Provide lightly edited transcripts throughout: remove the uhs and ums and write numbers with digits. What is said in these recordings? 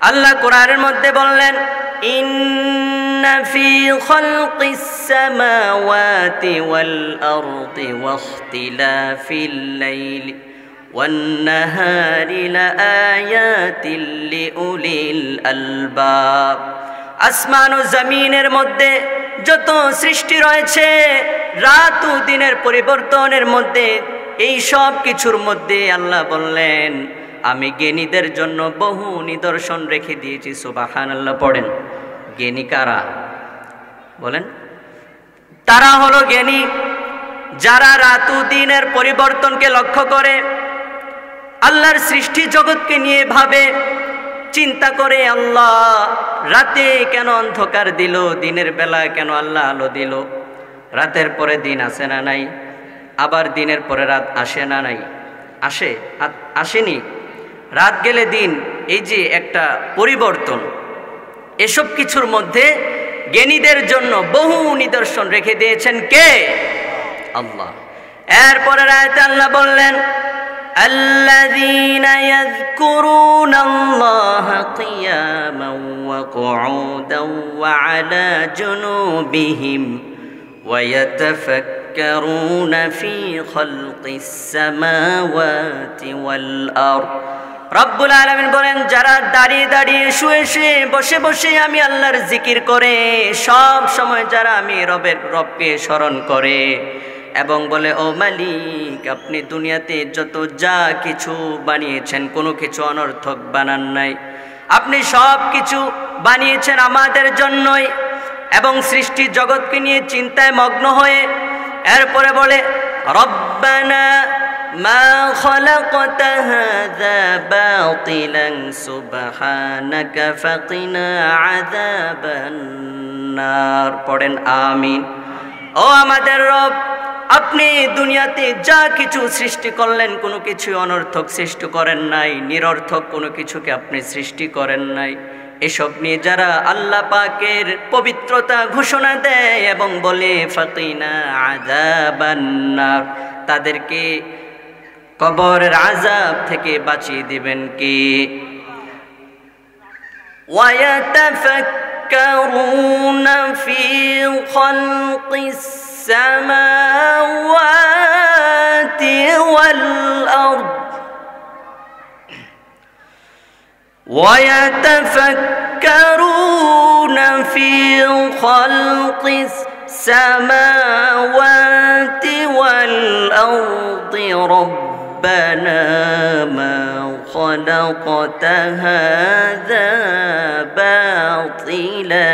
আল্লাহ কোরআনের মধ্যে বললেন, ইন্না ফি খালকিস সামাওয়াতি ওয়াল আরদি ওয়াখতিলাফিল লাইলি ওয়ান নাহারি লাআয়াতিল লিউলিল আলবাব। আসমান ও জমিনের মধ্যে যত সৃষ্টি রয়েছে, রাত ও দিনের পরিবর্তনের মধ্যে, এই সব কিছুর মধ্যে আল্লাহ বললেন আমি জ্ঞানীদের জন্য বহু নিদর্শন রেখে দিয়েছি। সুবহানাল্লাহ পড়েন। জ্ঞানী কারা বলেন? তারা হলো জ্ঞানী যারা রাত ও দিনের পরিবর্তনকে লক্ষ্য করে, আল্লাহর সৃষ্টি জগৎকে নিয়ে ভাবে, চিন্তা করে আল্লাহ রাতে কেন অন্ধকার দিল, দিনের বেলা কেন আল্লাহ আলো দিল, রাতের পরে দিন আসে না নাই, আবার দিনের পরে রাত আসে না নাই, আসেনি, রাত গেলে দিন, এই যে একটা পরিবর্তন, এসব কিছুর মধ্যে জ্ঞানীদের জন্য বহু নিদর্শন রেখে দিয়েছেন কে? আল্লাহ। এরপরে আয়াতে আল্লাহ বললেন, الذين يذكرون الله قياما وقعودا وعلى جنوبهم ويتفكرون في خلق السماوات والأرض। রব্বুল আলামিন বলেন, যারা দাঁড়িয়ে দাঁড়িয়ে, শুয়ে শুয়ে, বসে বসে আমি আল্লাহর জিকির করে, সব সময় যারা আমি রবকে স্মরণ করে এবং বলে, ও মালিক আপনি দুনিয়াতে যত যা কিছু বানিয়েছেন কোনো কিছু অনর্থক বানান নাই, আপনি সব কিছু বানিয়েছেন আমাদের জন্যই, এবং সৃষ্টি জগৎকে নিয়ে চিন্তায় মগ্ন হয়ে এরপরে বলে, রব্বানা মা খালাকতা হাযা বাতিলান সুবহানাকা ফাকিনা আযাবান নার। পড়েন আমিন। ও আমাদের রব, আপনি দুনিয়াতে যা কিছু সৃষ্টি করলেন কোনো কিছু অনর্থক সৃষ্টি করেন নাই, নিরর্থক কোনো কিছুকে আপনি সৃষ্টি করেন নাই। এসব নিয়ে যারা আল্লাহ পাকের পবিত্রতা ঘোষণা দেয় এবং বলে ফাকিনা আযাবান নার, তাদেরকে কবরের আযাব থেকে বাঁচিয়ে দিবেন কে? ওয়ায়াতাফাক্কারুনা ফি খালকিস সামাওয়াতি ওয়াল আরদ ويتفكرون في خلق السماوات والأرض ربنا ما خلقت هذا باطلا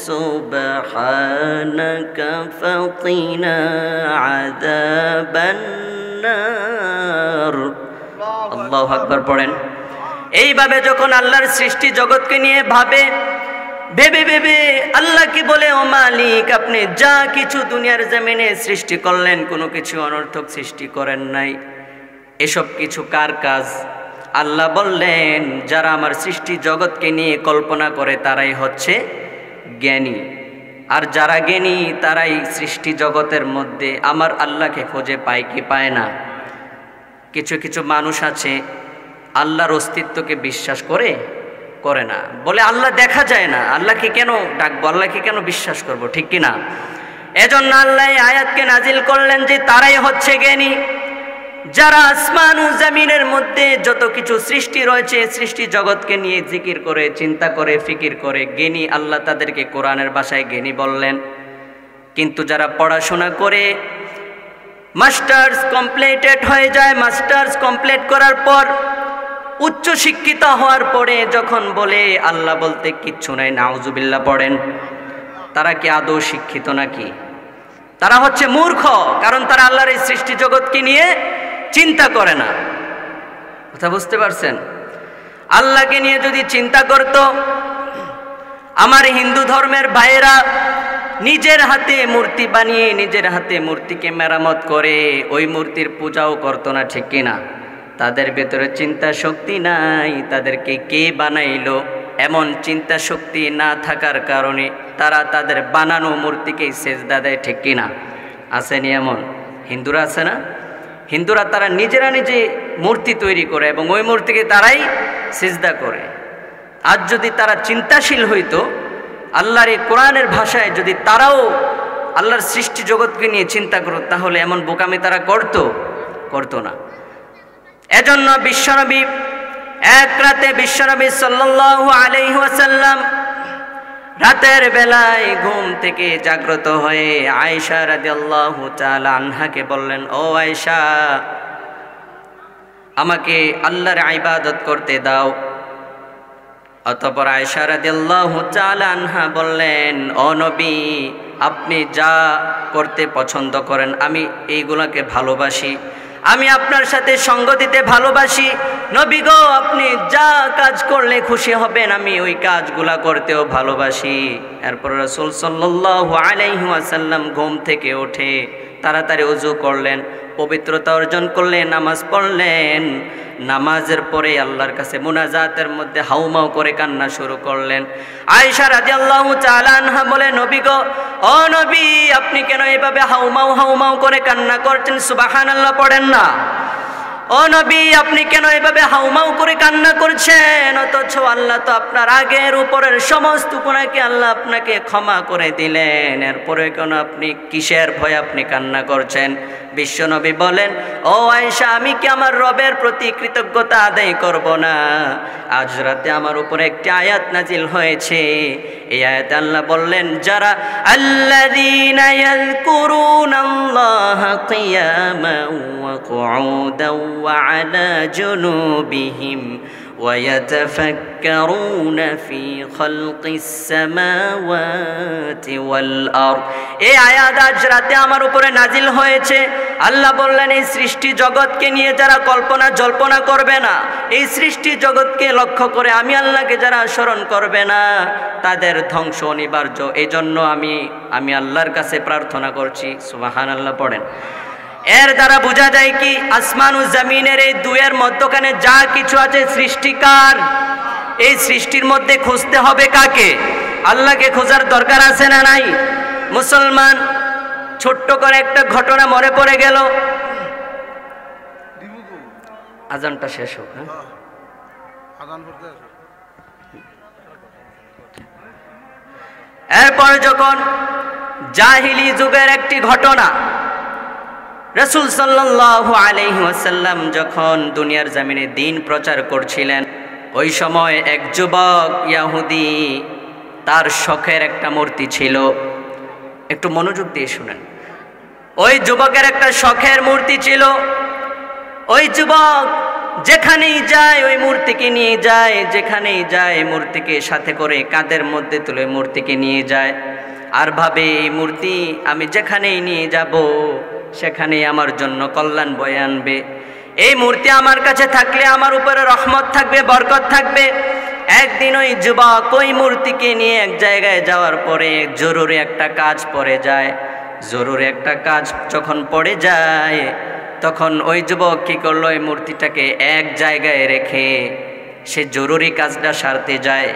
سبحانك فقنا عذاب النار। الله أكبر পড়েন। এইভাবে যখন আল্লাহর সৃষ্টি জগৎকে নিয়ে ভাবে, ভেবে ভেবে আল্লাহকে বলে, ও মালিক আপনি যা কিছু দুনিয়ার জমিনে সৃষ্টি করলেন কোনো কিছু অনর্থক সৃষ্টি করেন নাই, এসব কিছু কার কাজ? আল্লাহ বললেন, যারা আমার সৃষ্টি জগৎকে নিয়ে কল্পনা করে তারাই হচ্ছে জ্ঞানী, আর যারা জ্ঞানী তারাই সৃষ্টি জগতের মধ্যে আমার আল্লাহকে খুঁজে পায় কি পায় না। কিছু কিছু মানুষ আছে আল্লাহর অস্তিত্বকে বিশ্বাস করে না, বলে আল্লাহ দেখা যায় না, আল্লাহকে কেন ডাকবো, আল্লাহকে কেন বিশ্বাস করব, ঠিক কিনা? এজন্য আল্লাহ আয়াতকে নাজিল করলেন যে তারাই হচ্ছে জ্ঞানী, যারা আসমান ও জমিনের মধ্যে যত কিছু সৃষ্টি রয়েছে সৃষ্টি জগৎকে নিয়ে জিকির করে, চিন্তা করে, ফিকির করে, জ্ঞানী। আল্লাহ তাদেরকে কোরআনের ভাষায় জ্ঞানী বললেন। কিন্তু যারা পড়াশোনা করে মাস্টার্স কমপ্লিটেড হয়ে যায়, মাস্টার্স কমপ্লিট করার পর উচ্চ শিক্ষিত হওয়ার পরে যখন বলে আল্লাহ বলতে কিচ্ছু নাই, নাউজুবিল্লাহ পড়েন, তারা কি আদৌ শিক্ষিত নাকি? তারা হচ্ছে মূর্খ, কারণ তারা আল্লাহর এই সৃষ্টি জগৎকে নিয়ে চিন্তা করে না। কথা বুঝতে পারছেন? আল্লাহকে নিয়ে যদি চিন্তা করত, আমার হিন্দু ধর্মের ভাইয়েরা নিজের হাতে মূর্তি বানিয়ে নিজের হাতে মূর্তিকে মেরামত করে ওই মূর্তির পূজাও করতো না, ঠিক কিনা? তাদের ভেতরে চিন্তা শক্তি নাই, তাদেরকে কে বানাইলো এমন চিন্তা শক্তি না থাকার কারণে তারা তাদের বানানো মূর্তিকেই সেজদা দেয়, ঠিক কিনা? আসেনি এমন? হিন্দুরা আছে না? হিন্দুরা তারা নিজেরা নিজে মূর্তি তৈরি করে এবং ওই মূর্তিকে তারাই সেজদা করে। আজ যদি তারা চিন্তাশীল হইতো, আল্লাহর এই কোরআনের ভাষায় যদি তারাও আল্লাহর সৃষ্টি জগৎকে নিয়ে চিন্তা করত, তাহলে এমন বোকামি তারা করতো না। এজন্য বিশ্বনবী এক রাতে বিশ্বনবী সাল্লাল্লাহু আলাইহি ওয়াসাল্লাম রাতের বেলায় ঘুম থেকে জাগ্রত হয়ে আয়েশা রাদিয়াল্লাহু তাআলা আনহাকে বললেন, ও আয়েশা, আমাকে আল্লাহর ইবাদত করতে দাও। অতঃপর আয়েশা রাদিয়াল্লাহু তাআলা আনহা বললেন, ও নবী, আপনি যা করতে পছন্দ করেন আমি এইগুলাকে ভালোবাসি, আমি আপনার সাথে সঙ্গ দিতে ভালোবাসি। নবী গো, আপনি যা কাজ করলে খুশি হবেন আমি ওই কাজগুলা করতেও ভালোবাসি। এরপর রাসূল সাল্লাল্লাহু আলাইহি ওয়াসাল্লাম ঘুম থেকে উঠে তাড়াতাড়ি ওযু করলেন, পবিত্রতা অর্জন করলেন, নামাজ পড়লেন। নামাজের পরে আল্লাহর কাছে মুনাজাতের মধ্যে হাউমাউ করে কান্না শুরু করলেন। আয়েশা রাদিয়াল্লাহু তাআলা আনহা বলে, নবী গো, ও নবী, আপনি কেন এভাবে হাউমাউ করে কান্না করছেন? সুবহানাল্লাহ পড়েন না। ও নবী, আপনি কেন এভাবে হাউমাউ করে কান্না করছেন? অথচ আল্লাহ তো আপনার আগের উপরের সমস্ত গুনাহকে আল্লাহ আপনাকে ক্ষমা করে দিলেন, এরপরে কেন আপনি কিসের ভয়ে আপনি কান্না করছেন? বিশ্বনবী বলেন, ও আয়েশা, আমি কি আমার রবের প্রতি কৃতজ্ঞতা আদায় করব না? আজ রাতে আমার উপরে একটি আয়াত নাজিল হয়েছে। এই আয়াতে আল্লাহ বললেন, যারা আল্লাযীনা ইয়াযকুরুনাল্লাহা কিয়ামান ওয়া কুউদান ওয়া আলা জুনুবিহিম وَيَتَفَكَّرُونَ فِي خَلْقِ السَّمَاوَاتِ وَالْأَرْضِ। এই আয়াত আজ রাতে আমার উপরে নাজিল হয়েছে। আল্লাহ বললেন, এই সৃষ্টি জগৎকে নিয়ে যারা কল্পনা জল্পনা করবে না, এই সৃষ্টি জগৎকে লক্ষ্য করে আমি আল্লাহকে যারা স্মরণ করবে না, তাদের ধ্বংস অনিবার্য। এই জন্য আমি আল্লাহর কাছে প্রার্থনা করছি। সুবহানাল্লাহ পড়েন। এর দ্বারা বোঝা যায় কি, আসমান ও জমিনের এই দুয়ের মধ্যখানে যা কিছু আছে সৃষ্টিকার। এই সৃষ্টির মধ্যে খুঁজতে হবে কাকে? আল্লাহকে খোঁজার দরকার আছে না নাই? মুসলমান, ছোট্ট করে একটা ঘটনা মনে পড়ে গেল। আজানটা শেষ হোক। এরপর যখন জাহিলি যুগের একটি ঘটনা, রাসূল সাল্লাল্লাহু আলাইহি ওয়াসাল্লাম যখন দুনিয়ার জমিনে দ্বীন প্রচার করছিলেন, ওই সময় এক যুবক ইহুদি, তার শখের একটা মূর্তি ছিল। একটু মনোযোগ দিয়ে শুনেন। ওই যুবকের একটা শখের মূর্তি ছিল। ওই যুবক যেখানেই যায় ওই মূর্তিকে নিয়ে যায়, যেখানেই যায় মূর্তিকে সাথে করে কাঁধের মধ্যে তুলে মূর্তিকে নিয়ে যায়, আর ভাবে এই মূর্তি আমি যেখানেই নিয়ে যাব সেখানেই আমার জন্য কল্যাণ বয়ে আনবে। এই মূর্তি আমার কাছে থাকলে আমার উপরে রহমত থাকবে, বরকত থাকবে। একদিন ওই যুবক ওই মূর্তিকে নিয়ে এক জায়গায় যাওয়ার পরে জরুরি একটা কাজ পড়ে যায়। জরুরি একটা কাজ যখন পড়ে যায়, তখন ওই যুবক কি করলো, ওই মূর্তিটাকে এক জায়গায় রেখে সে জরুরি কাজটা সারতে যায়।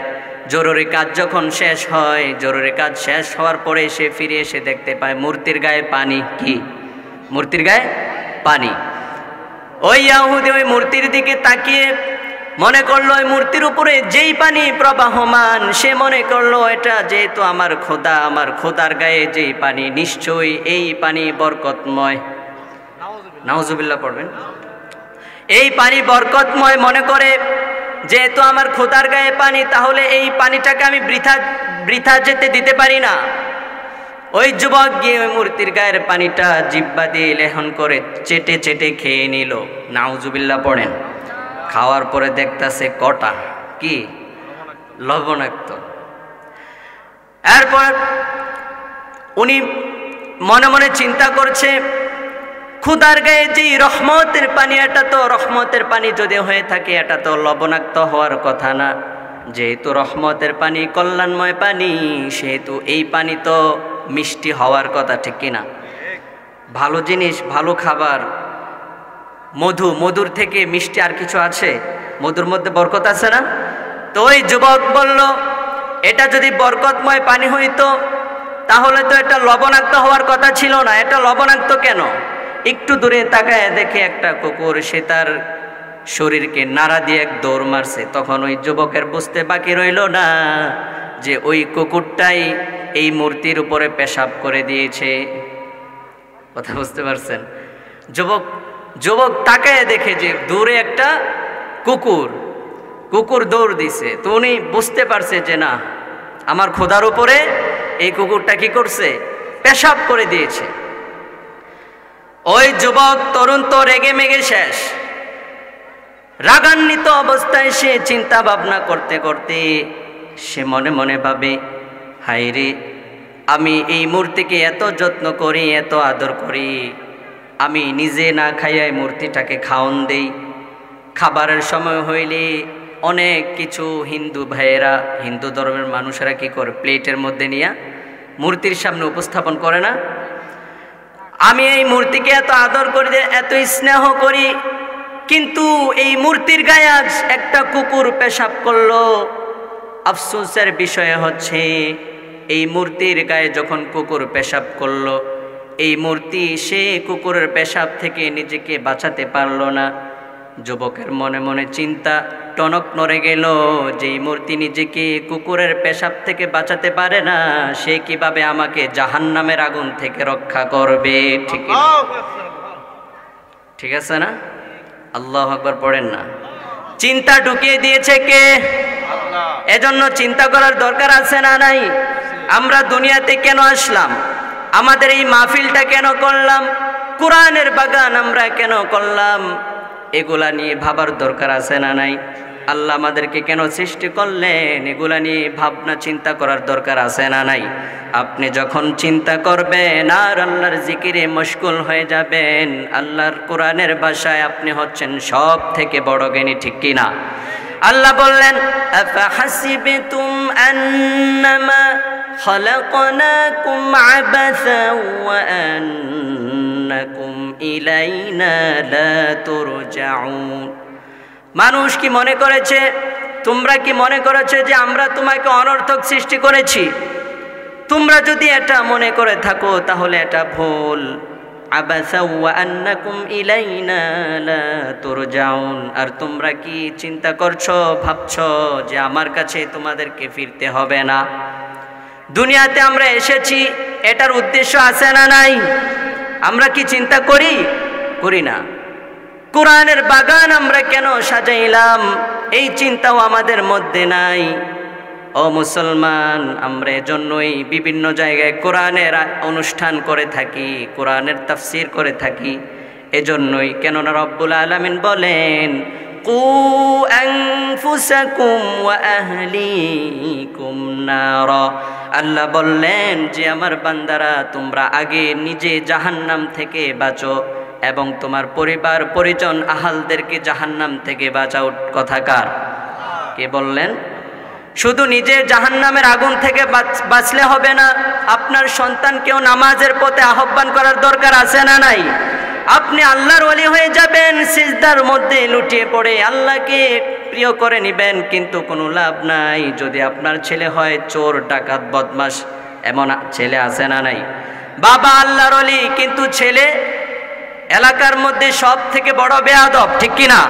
জরুরি কাজ যখন শেষ হয়, জরুরি কাজ শেষ হওয়ার পরে সে ফিরে এসে দেখতে পায় মূর্তির গায়ে পানি। কি? মূর্তির গায়ে পানি। ওই ইহুদি ওই মূর্তির দিকে তাকিয়ে মনে করলো ওই মূর্তির উপরে যেই পানি প্রবাহমান, সে মনে করলো এটা যেহেতু আমার খোদা, আমার খোদার গায়ে যেই পানি, নিশ্চয়ই এই পানি বরকতময়। নাউজুবিল্লাহ পড়বেন। এই পানি বরকতময় মনে করে, যেহেতু আমার খোদার গায়ে পানি, তাহলে এই পানিটাকে আমি বৃথা যেতে দিতে পারি না। ওই যুবক গিয়ে ওই মূর্তির গায়ের পানিটা জিহ্বা দিয়ে লেহন করে চেটে চেটে খেয়ে নিল। নাউজুবিল্লাহ পড়েন। খাওয়ার পরে দেখতেছে কটা কি লবণাক্ত। এরপর উনি মনে মনে চিন্তা করছে, খুদার গায়ে যে রহমতের পানি, এটা তো রহমতের পানি যদি হয়ে থাকে এটা তো লবণাক্ত হওয়ার কথা না। যেহেতু রহমতের পানি, কল্যাণময় পানি, সেহেতু এই পানি তো মিষ্টি হওয়ার কথা, ঠিক কিনা? ভালো জিনিস, ভালো খাবার, মধু, মধুর থেকে মিষ্টি আর কিছু আছে? মধুর মধ্যে বরকত আছে না? তো ওই যুবক বলল, এটা যদি বরকতময় পানি হইতো তাহলে তো এটা লবণাক্ত হওয়ার কথা ছিল না। এটা লবণাক্ত কেন? একটু দূরে তাকায় দেখে একটা কুকুর, সে তার শরীরকে নাড়া দিয়ে এক দৌড় মারছে। তখন ওই যুবকের বুঝতে বাকি রইল না যে ওই কুকুরটাই এই মূর্তির উপরে পেশাব করে দিয়েছে। কথা বুঝতে পারছেন? যুবক তাকায় দেখে যে দূরে একটা কুকুর দৌড় দিছে। তো উনি বুঝতে পারছে যে না, আমার খোদার উপরে এই কুকুরটা কি করছে? পেশাব করে দিয়েছে। ওই যুবক তরুণ তো রেগে মেগে শেষ। রাগান্বিত অবস্থায় সে চিন্তা ভাবনা করতে করতে সে মনে মনে ভাবে, হায় রে, আমি এই মূর্তিকে এত যত্ন করি, এত আদর করি, আমি নিজে না খাইয়া এই মূর্তিটাকে খাওন দেই। খাবারের সময় হইলে অনেক কিছু হিন্দু ভাইয়েরা, হিন্দু ধর্মের মানুষেরা কি করে, প্লেটের মধ্যে নিয়ে মূর্তির সামনে উপস্থাপন করে না? আমি এই মূর্তিকে এত আদর করি, এত স্নেহ করি, কিন্তু এই মূর্তির গায়ে আজ একটা কুকুর পেশাব করলো। আফসোসের বিষয় হচ্ছে এই মূর্তির গায়ে যখন কুকুর পেশাব করলো, এই মূর্তি সে কুকুরের পেশাব থেকে নিজেকে বাঁচাতে পারল না। যুবকের মনে মনে চিন্তা টনক নড়ে গেল যে এই মূর্তি নিজেকে কুকুরের পেশাব থেকে বাঁচাতে পারে না, সে কিভাবে আমাকে জাহান্নামের আগুন থেকে রক্ষা করবে? ঠিক আছে না? আল্লাহু আকবার পড়েন না? চিন্তা ঢুকিয়ে দিয়েছে কে? এজন্য চিন্তা করার দরকার আছে না নাই? আমরা দুনিয়াতে কেন আসলাম? আমাদের এই মাহফিলটা কেন করলাম? কোরআনের বাগান আমরা কেন করলাম? এগুলা নিয়ে ভাবার দরকার আছে না নাই? আল্লাহ আমাদেরকে কেন সৃষ্টি করলেন, এগুলা নিয়ে ভাবনা চিন্তা করার দরকার আছে না নাই? আপনি যখন চিন্তা করবেন আর আল্লাহর জিকিরে মশগুল হয়ে যাবেন, আল্লাহর কোরআনের ভাষায় আপনি হচ্ছেন সব থেকে বড় জ্ঞানী, ঠিক কিনা? আল্লাহ বললেন, আফাহাসিবতুম আন্নামা খালাকনাকুম আবাসাও ওয়া আন্নাকুম ইলাইনা লা তুরজাউন। মানুষ কি মনে করেছে, তোমরা কি মনে করেছে যে আমরা তোমাকে অনর্থক সৃষ্টি করেছি? তোমরা যদি এটা মনে করে থাকো তাহলে এটা ভুল। আবাসা ওয়া আন্নাকুম ইলাইনা লা তুরজাউন। আর তোমরা কি চিন্তা করছো, ভাবছো যে আমার কাছে তোমাদেরকে ফিরতে হবে না? দুনিয়াতে আমরা এসেছি, এটার উদ্দেশ্য আছে না নাই? আমরা কি চিন্তা করি না? কোরআনের বাগান আমরা কেন সাজাইলাম, এই চিন্তাও আমাদের মধ্যে নাই। ও মুসলমান, আমরা এজন্যই বিভিন্ন জায়গায় কোরআনের অনুষ্ঠান করে থাকি, কোরআনের তাফসীর করে থাকি। এজন্যই, কেননা রব্বুল আলামিন বলেন, কু আনফুসাকুম ওয়া আহলিকুম নারা। আল্লাহ বললেন যে আমার বান্দারা, তোমরা আগে নিজে জাহান্নাম থেকে বাঁচো এবং তোমার পরিবার পরিজন আহালদেরকে জাহান্নাম থেকে বাঁচাও। কথাকার কে বললেন? শুধু নিজে জাহান্নামের আগুন থেকে বাঁচলে হবে না, আপনার সন্তানকেও নামাজের পথে আহ্বান করার দরকার আছে না নাই? আপনি আল্লাহর ওলি হয়ে যাবেন, সিজদার মধ্যে লুটিয়ে পড়ে আল্লাহকে প্রিয় করে নেবেন, কিন্তু কোনো লাভ নাই যদি আপনার ছেলে হয় চোর, ডাকাত, বদমাশ। এমন ছেলে আছে না নাই? বাবা আল্লাহর ওলি, কিন্তু ছেলে এলাকার মধ্যে সব থেকে বড় বেয়াদব, ঠিক কিনা?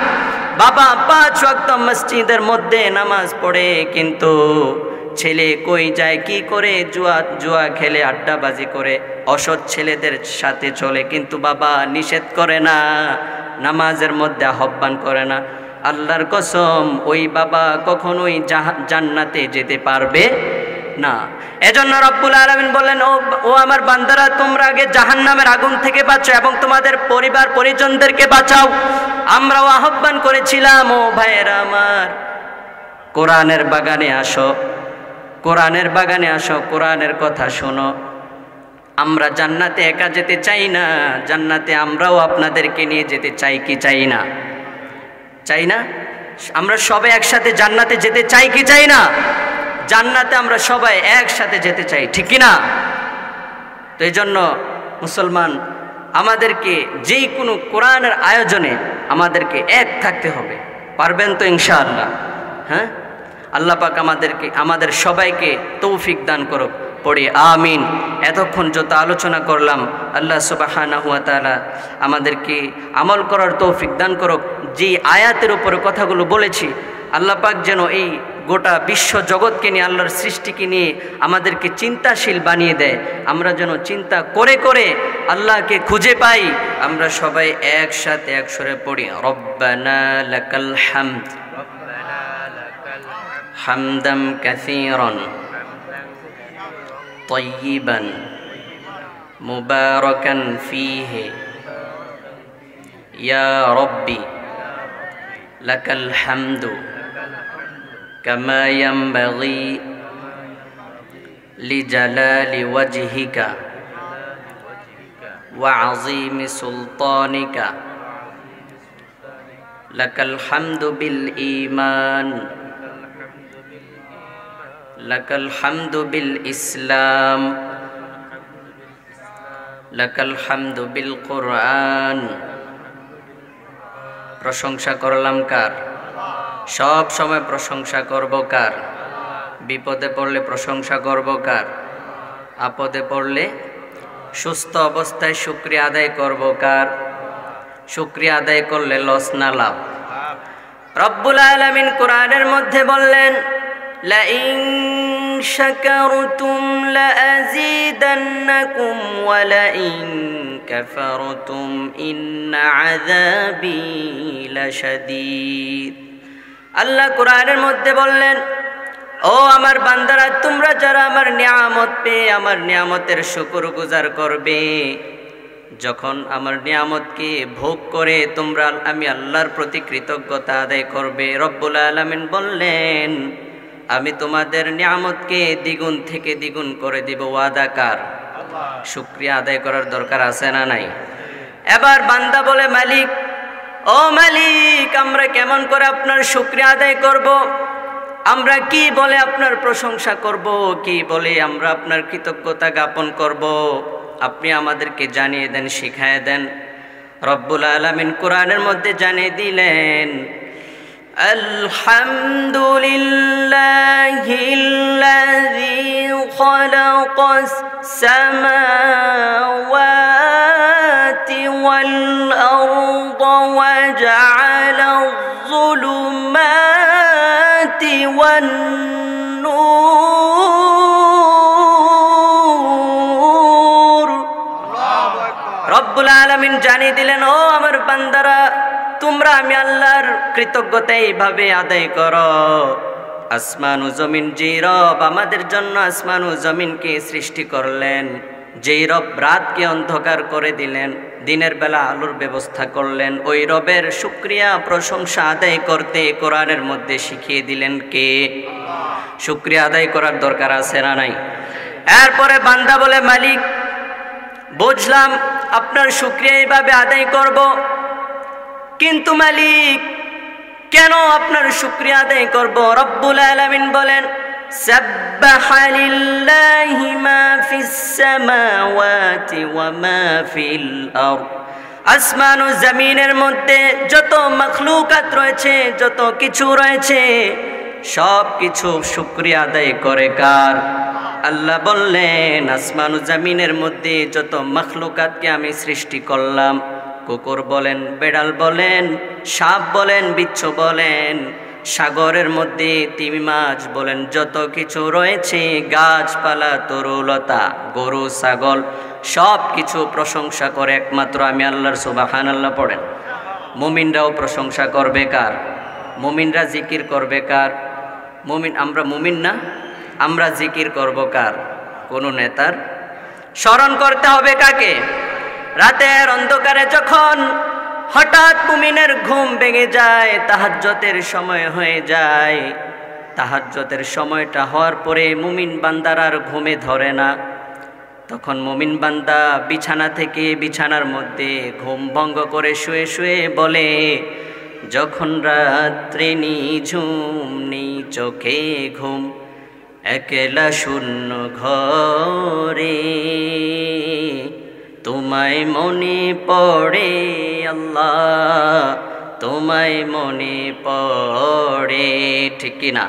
বাবা 5 ওয়াক্ত মসজিদের মধ্যে নামাজ পড়ে, কিন্তু ছেলে কই যায়, কি করে? জুয়া খেলে, আড্ডাবাজি করে, অসৎ ছেলেদের সাথে চলে, কিন্তু বাবা নিষেধ করে না, নামাজের মধ্যে আহ্বান করে না। আল্লাহর কসম, ওই বাবা কখনোই জান্নাতে যেতে পারবে না। এজন্য রব্বুল আলামিন বললেন, ও আমার বান্দারা, তোমরা আগে জাহান্নামের আগুন থেকে বাঁচো এবং তোমাদের পরিবার পরিজনদেরকে বাঁচাও। আমরাও আহ্বান করেছিলাম, ও ভাইয়েরা আমার, কোরআনের বাগানে আসো, কোরআনের বাগানে আসো, কোরআনের কথা শোনো। আমরা জান্নাতে একা যেতে চাই না, জান্নাতে আমরাও আপনাদেরকে নিয়ে যেতে চাই কি চাই না? চাই না? আমরা সবাই একসাথে জান্নাতে যেতে চাই কি চাই না? জান্নাতে আমরা সবাই একসাথে যেতে চাই, ঠিক কিনা? তো এই জন্য মুসলমান, আমাদেরকে যেই কোনো কোরআনের আয়োজনে আমাদেরকে এক থাকতে হবে। পারবেন তো ইনশাআল্লাহ? হ্যাঁ, আল্লাহ পাক আমাদের সবাইকে তৌফিক দান করুক। পড়ি আমিন। এতক্ষণ যত আলোচনা করলাম আল্লাহ সুবহানাহু ওয়া তাআলা আমাদেরকে আমল করার তৌফিক দান করুক। যে আয়াতের উপরে কথাগুলো বলেছি আল্লাহ পাক যেন এই গোটা বিশ্ব জগৎকে নিয়ে, আল্লাহর সৃষ্টিকে নিয়ে আমাদেরকে চিন্তাশীল বানিয়ে দেয়। আমরা যেন চিন্তা করে করে আল্লাহকে খুঁজে পাই। আমরা সবাই একসাথে একসরে পড়ি রব্বানা লাকাল হামদ হামদাম কাসীরান তাইয়িবান মুবারাকান ফীহি ইয়া রব্বি লাকাল হামদু কামা ইয়ানবাগি লিজালালি ওয়াজহিকা ওয়া আযীমি সুলতানিকা লাকাল হামদু বিল ঈমান লাকাল হামদু বিল ইসলাম লাকাল হামদু বিল কুরআন। প্রশংসা করলাম কার? সব সময় প্রশংসা করব কার? বিপদে পড়লে প্রশংসা করব কার? আপদে পড়লে সুস্থ অবস্থায় শুকরিয়া আদায় করব কার? শুকরিয়া আদায় করলে লস না লাভ? রব্বুল আলামিন কোরআনের মধ্যে বললেন লাইন শাকারতুম লাযীদান্নাকুম ওয়া লাইন কাফারতুম ইন্না আযাবি লাশাদীদ। আল্লাহ কোরআনের মধ্যে বললেন, ও আমার বান্দারা, তোমরা যারা আমার নিয়ামত পেয়ে আমার নিয়ামতের শুকরগুজার করবে, যখন আমার নিয়ামতকে ভোগ করে তোমরা আমি আল্লাহর প্রতি কৃতজ্ঞতা আদায় করবে, রব্বুল আলামিন বললেন আমি তোমাদের নিয়ামতকে দ্বিগুণ থেকে দ্বিগুণ করে দিব। ওয়াদা কার? শুকরিয়া আদায় করার দরকার আছে না নাই? এবার বান্দা বলে মালিক, ও মালিক, আমরা কেমন করে আপনার শুকরিয়া আদায় করব? আমরা কি বলে আপনার প্রশংসা করব? কি বলে আমরা আপনার কৃতজ্ঞতা জ্ঞাপন করব? আপনি আমাদেরকে জানিয়ে দেন, শিখায় দেন। রব্বুল আলামিন কোরআনের মধ্যে জানিয়ে দিলেন আলহামদুলিল্লাহিল্লাযী খালাকাস সামাওয়াতি ওয়াল আরদা ওয়া জাআলায যুলুমাতি ওয়ান নূর। রব্বুল আলামিন জানিয়ে দিলেন, ও আমার বান্দারা, তোমরা আমি আল্লাহর কৃতজ্ঞতা এইভাবে আদায় করো। আসমান ও জমিন, যেই রব আমাদের জন্য আসমান ও জমিনকে সৃষ্টি করলেন, যেই রব রাতকে অন্ধকার করে দিলেন, দিনের বেলা আলোর ব্যবস্থা করলেন, ওই রবের শুকরিয়া প্রশংসা আদায় করতে কোরআনের মধ্যে শিখিয়ে দিলেন কে? শুকরিয়া আদায় করার দরকার আছে না নাই? এরপরে বান্দা বলে মালিক, বুঝলাম আপনার শুকরিয়া এইভাবে আদায় করব, কিন্তু মালিক কেন আপনার শুকরিয়া আদায় করব? রব্বুল আলামিন বলেন সাব্বাহা লিল্লাহি মা ফিস সামাওয়াতি ওয়া মা ফিল আরদ। আসমান ও জমিনের মধ্যে যত মাখলুকাত রয়েছে, যত কিছু রয়েছে, সব কিছু শুকরিয়া আদায় করে কার? আল্লাহ বললেন আসমান ও জমিনের মধ্যে যত মাখলুকাতকে আমি সৃষ্টি করলাম, কুকুর বলেন, বেড়াল বলেন, সাপ বলেন, বিচ্ছু বলেন, সাগরের মধ্যে তিমি মাছ বলেন, যত কিছু রয়েছে, গাছপালা, তরুলতা, গরু, ছাগল, সব কিছু প্রশংসা করে একমাত্র আমি আল্লাহর। সুবহানাল্লাহ পড়েন। মুমিনরাও প্রশংসা করবে কার? মুমিনরা জিকির করবে কার? মুমিন, আমরা মুমিন না? আমরা জিকির করব কার? কোন নেতার? স্মরণ করতে হবে কাকে? রাতের অন্ধকারে যখন হঠাৎ মুমিনের ঘুম ভেঙে যায়, তাহাজ্জুদের সময় হয়ে যায়, তাহাজ্জুদের সময়টা হওয়ার পরে মুমিন বান্দার আর ঘুমে ধরে না, তখন মুমিন বান্দা বিছানা থেকে বিছানার মধ্যে ঘুম ভঙ্গ করে শুয়ে শুয়ে বলে, যখন রাত্রি নিঝুম নি চোখে ঘুম, একলা শূন্য ঘরে তোমায় মনে পড়ে আল্লাহ, তোমায় মনে পড়ে। ঠিক কিনা?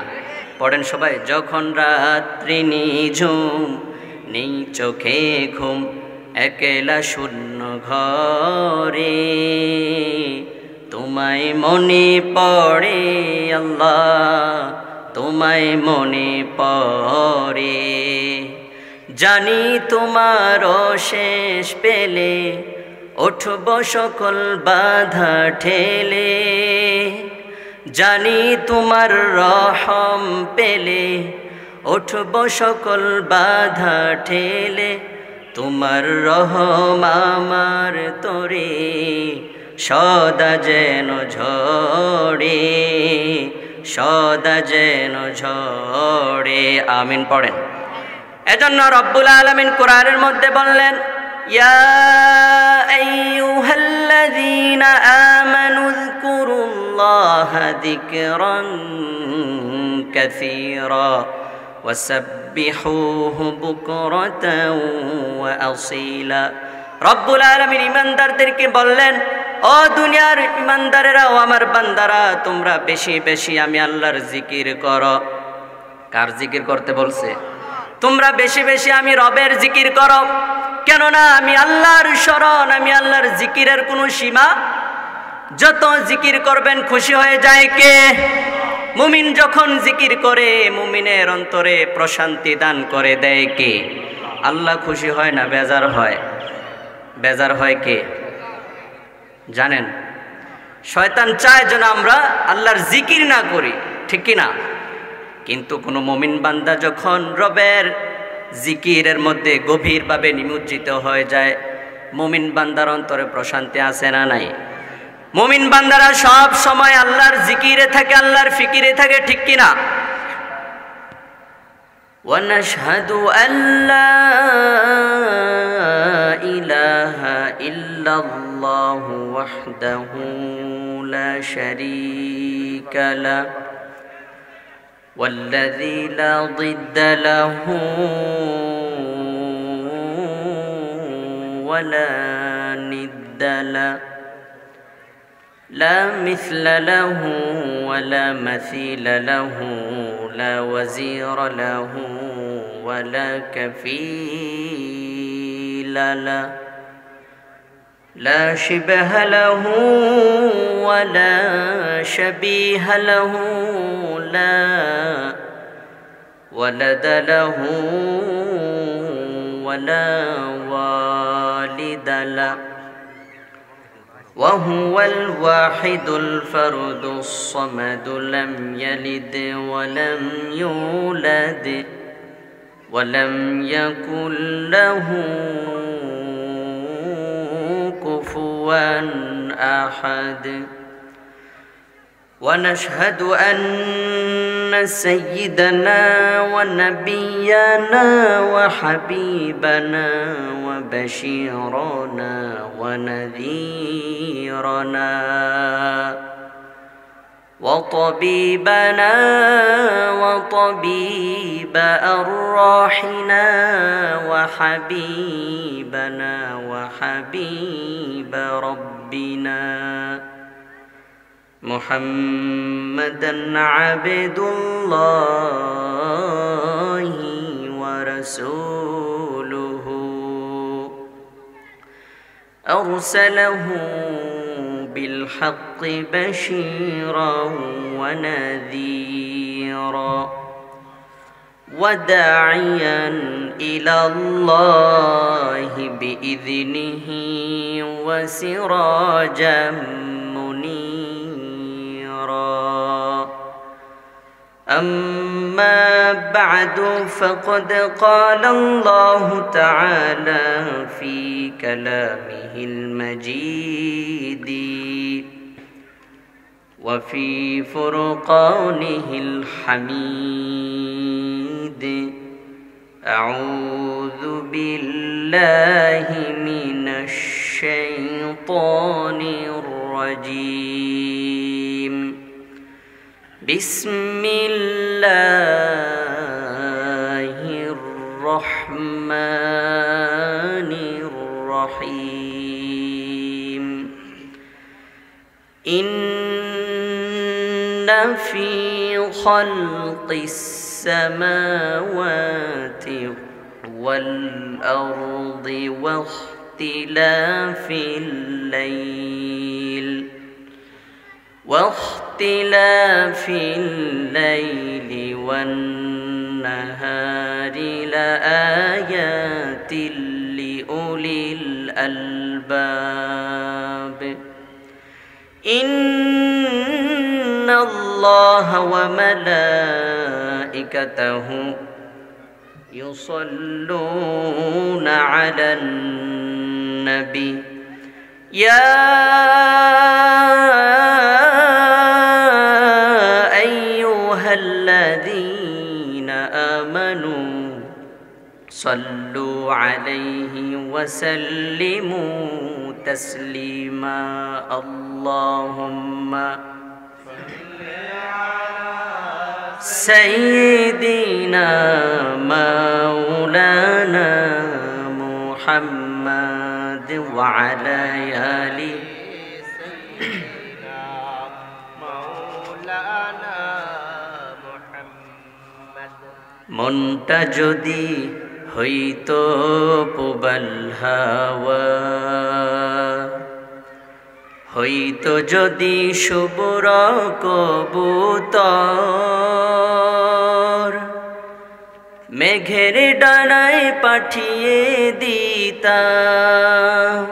পড়েন সবাই। যখন রাত্রি নিঝুম নেই চোখে ঘুম একলা শূন্য ঘরে তোমায় মনে পড়ে আল্লাহ তোমায় মনে পড়ে জানি তোমার শেষ পেলে উঠব সকল বাধা ঠেলে জানি তোমার রহম পেলে উঠব সকল বাধা ঠেলে তোমার রহম আমার তরে সদা যেন ঝরে সদা যেন ঝরে আমিন পড়েন এজন্য রব্বুল আলামিন কোরআনের মধ্যে বললেন ইয়া আইয়ুহাল্লাযীনা আমানু যকুরুল্লাহা যিকরান কাসীরা ওয়াসাব্বিহুহু বুকরাতান ওয়া আসীলা রব্বুল আলামিন ঈমানদারদেরকে বললেন ও দুনিয়ার ঈমানদারেরা ও আমার বান্দারা তোমরা বেশি বেশি আমি আল্লাহর জিকির করো কার জিকির করতে বলছে তোমরা বেশি বেশি আমি রবের জিকির করো কেননা আমি আল্লাহর শরণ আমি আল্লাহর জিকিরের কোনো সীমা যত জিকির করবেন খুশি হয়ে যায় কে মুমিন যখন জিকির করে মুমিনের অন্তরে প্রশান্তি দান করে দেয় কে আল্লাহ খুশি হয় না বেজার হয় কে জানেন শয়তান চায় যেন আমরা আল্লাহর জিকির না করি ঠিক কি না কিন্তু কোনো মুমিন বান্দা যখন রবের জিকিরের মধ্যে গভীরভাবে নিমজ্জিত হয়ে যায় মুমিন বান্দার অন্তরে প্রশান্তি আসে না নাই মুমিন বান্দারা সব সময় আল্লাহর জিকিরে থাকে আল্লাহর ফিকিরে থাকে ঠিক কি না ওয়ানাশহাদু আল্লা ইলাহা ইল্লাল্লাহু ওয়াহদাহু লা শারীকা লাহু والذي لا ضد له ولا ند له لا مثل له ولا مثيل له لا وزير له ولا كفيل له لا شبه له ولا شبيه له لا ولد له ولا والد له وهو الواحد الفرد الصمد لم يلد ولم يولد ولم يكن له كفوا أحد ونشهد أن سيدنا ونبينا وحبيبنا وبشيرنا ونذيرنا وطبيبنا وطبيب أرواحنا وحبيبنا وحبيب ربنا محمدا عبد الله ورسوله أرسله بالحق بشيرا ونذيرا وداعيا إلى الله بإذنه وسراجا منيرا أما بعد فقد قال الله تعالى في كلامه المجيد وفي فرقانه الحميد أعوذ بالله من الشيطان الرجيم بسم الله الرحمن الرحيم إن في خلق السماوات والأرض واختلاف الليل والنهار لآيات لأولي الألباب إن الله وملائكته يصلون على النبي يا أيها الذين آمنوا صلوا عليه وسلموا تسليما اللهم سيدنا مولانا محمد وعلى آله سيدنا مولانا محمد মনটা যদি হইতো পুবাল হাওয়া হইতো যদি শুভ্র কবুতর মেঘের ডানায় পাঠিয়ে দিতাম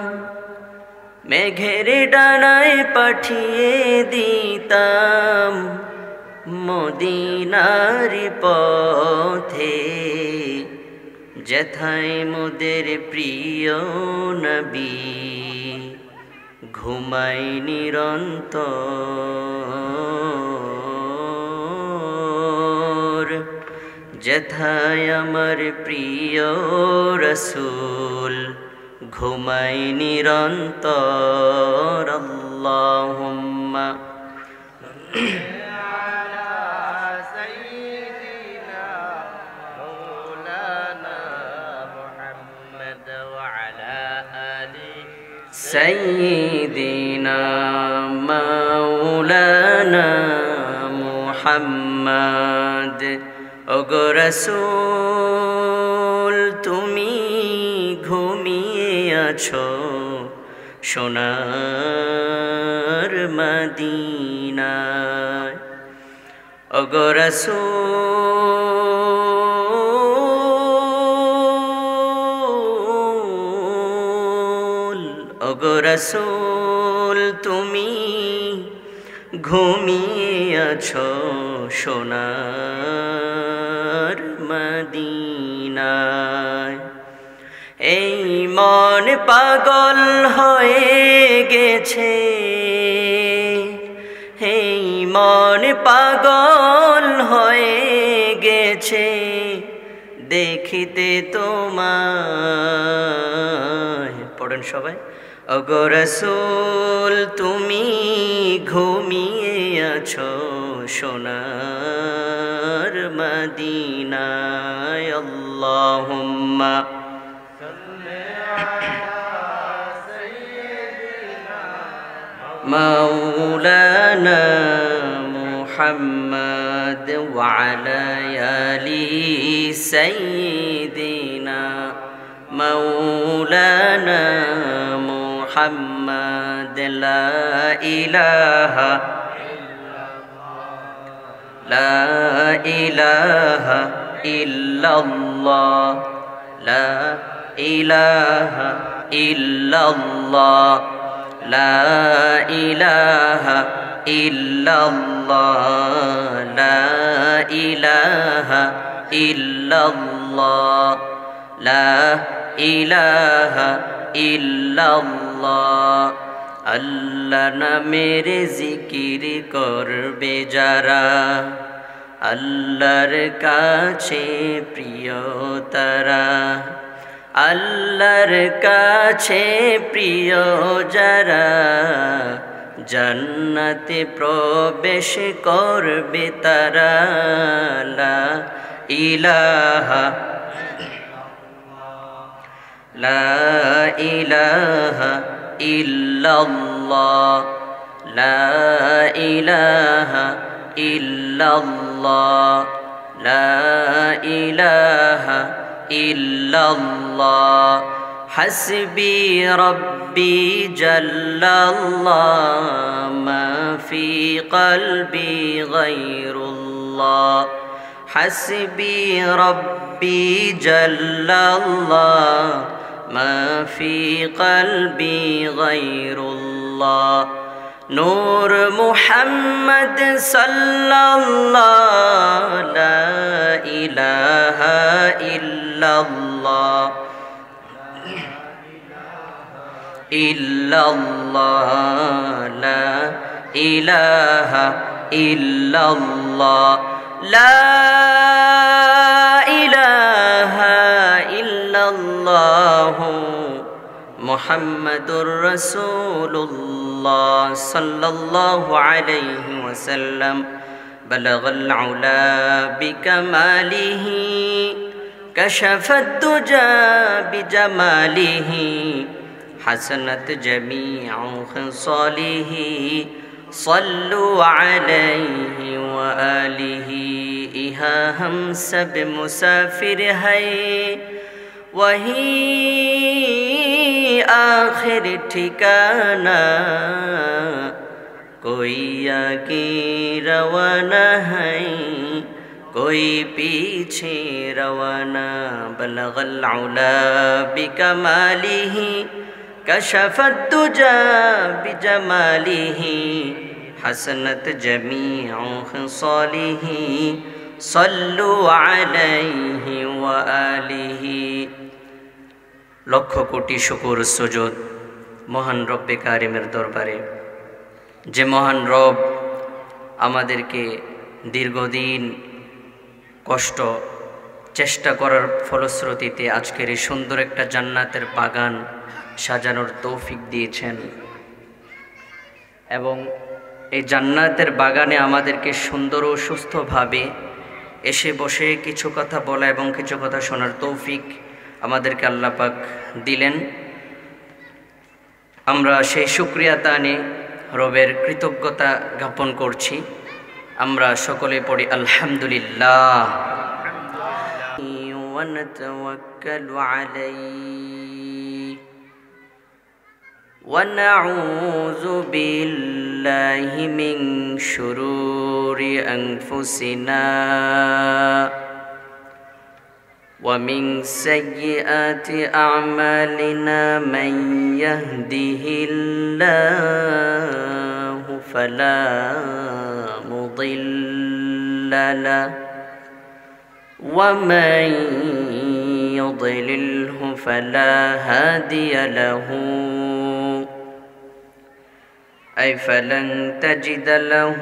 মেঘের ডানায় পাঠিয়ে দিতাম মদিনার পথে যেথায় মোদের প্রিয় নবী ঘুমাই নিরন্তর যেথায় আমার প্রিয় রসূল ঘুমাই নিরন্তর আল্লাহুম্মা سيدنا مولانا محمد ওগো রাসূল তুমি ঘুমিয়ে আছো সোনার মদিনায় ওগো রাসূল ওগো রাসূল তুমি ঘুমিয়ে আছো সোনার মদিনায় এই মন পাগল হয়ে গেছে এই মন পাগল হয়ে গেছে দেখিতে তোমায় পড়েন সবাই ওগো রাসূল তুমি ঘুমিয়ে আছো সোনার মদিনায় আল্লাহুম্মা مولانا محمد وعلى آل سيدنا مولانا محمد لا إله إلا الله لا إله إلا الله لا إله إلا الله لا إله إلا الله لا إله إلا الله আল্লাহ নামের জিকির করবে যারা আল্লাহর কাছে প্রিয় তারা আল্লাহর কাছে প্রিয় যারা জান্নাতে প্রবেশ করবে তারা লা ইলাহা ইল্লাল্লাহ লা ইলাহা ইল্লাল্লাহ লা ইলাহা ইল্লাল্লাহ হাসবি রব্বি জাল্লাল্লাহ মা ফি কলবি গায়রুল্লাহ হাসবি রব্বি জাল্লাল্লাহ মা ফি কলবি গায়রুল্লাহ নূর মুহাম্মদ সাল্লাল্লাহ লা ইলাহা ইল্লাল্লাহ ইল্লাল্লাহ লা ইলাহা ইল্লাল্লাহ লা ইলাহা ইল্লাল্লাহ মুহাম্মাদুর রাসূলুল্লাহ সাল্লাল্লাহু আলাইহি ওয়াসাল্লাম বালাগাল উলা বিকামালিহি কাশাফাদ দুজা বিজামালিহি হাসানাত জামিউ খিসালিহি সাল্লু আলাইহি ওয়া আলিহি ইহা হাম সব মুসাফির হায় वही आखिर ठिकाना कोई आगे रवाना है कोई पीछे रवाना बलगल उला बिकमालिही कशफत दुजा बिजमालिही हसनत जमीउ खिसालिही सल्लु अलैहि व आलिहि लक्ष कोटि शुकुर सुजूद महान रब्बे कारिमेर दरबारे जे महान रब आमादेरके दीर्घदिन कष्ट चेष्टा करार फलश्रुतिते आजकेर एई सुंदर एकटा जान्नातेर बागान साजानोर तौफिक दिएछेन एबं एई जान्नातेर बागाने आमादेरके सुंदर ओ सुस्थभावे एसे बसे किछु कथा बोला एबं किछु कथा शोनार तौफिक आमादेरके आल्लाह पाक दिलेन आमरा सेई शुक्रिया ताने रबेर कृतज्ञता ज्ञापन करछि आमरा सकले पड़ि आलहामदुलिल्लाह व नतवक्कलु अलैहि व नऊज़ु बिल्लाहि मिन शुरूरि अनफुसिना ومن سيئات أعمالنا من يهده الله فلا مضل له ومن يضلله فلا هادي له أي فلن تجد له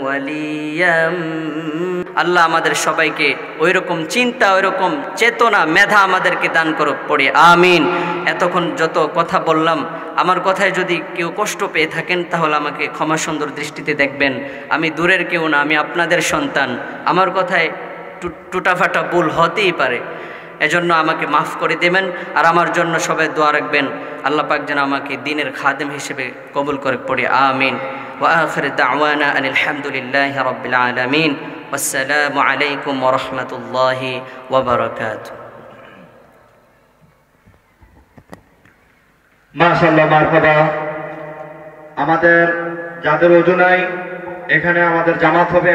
وليا আল্লাহ আমাদের সবাইকে ওই রকম চিন্তা ওই রকম চেতনা মেধা আমাদেরকে দান করুক পড়ে আমিন। এতক্ষণ যত কথা বললাম আমার কথায় যদি কেউ কষ্ট পেয়ে থাকেন তাহলে আমাকে ক্ষমা সুন্দর দৃষ্টিতে দেখবেন। আমি দূরের কেউ না, আমি আপনাদের সন্তান। আমার কথায় টুটাফাটা ভুল হতেই পারে, এজন্য আমাকে মাফ করে দেবেন। আর আমার জন্য সবাই দোয়া রাখবেন আল্লাহ পাক যেন আমাকে দ্বীনের খাদেম হিসেবে কবুল করে পড়ে আমিন। ওয়া আখির দাওয়ানা আনিল হামদুলিল্লাহি রাব্বিল আলামিন। আসসালামু আলাইকুম ওয়া রাহমাতুল্লাহি ওয়া বারাকাতুহু। মাশাআল্লাহ, মারহাবা। আমাদের যাদের ওজু নাই এখানে আমাদের জামাত হবে।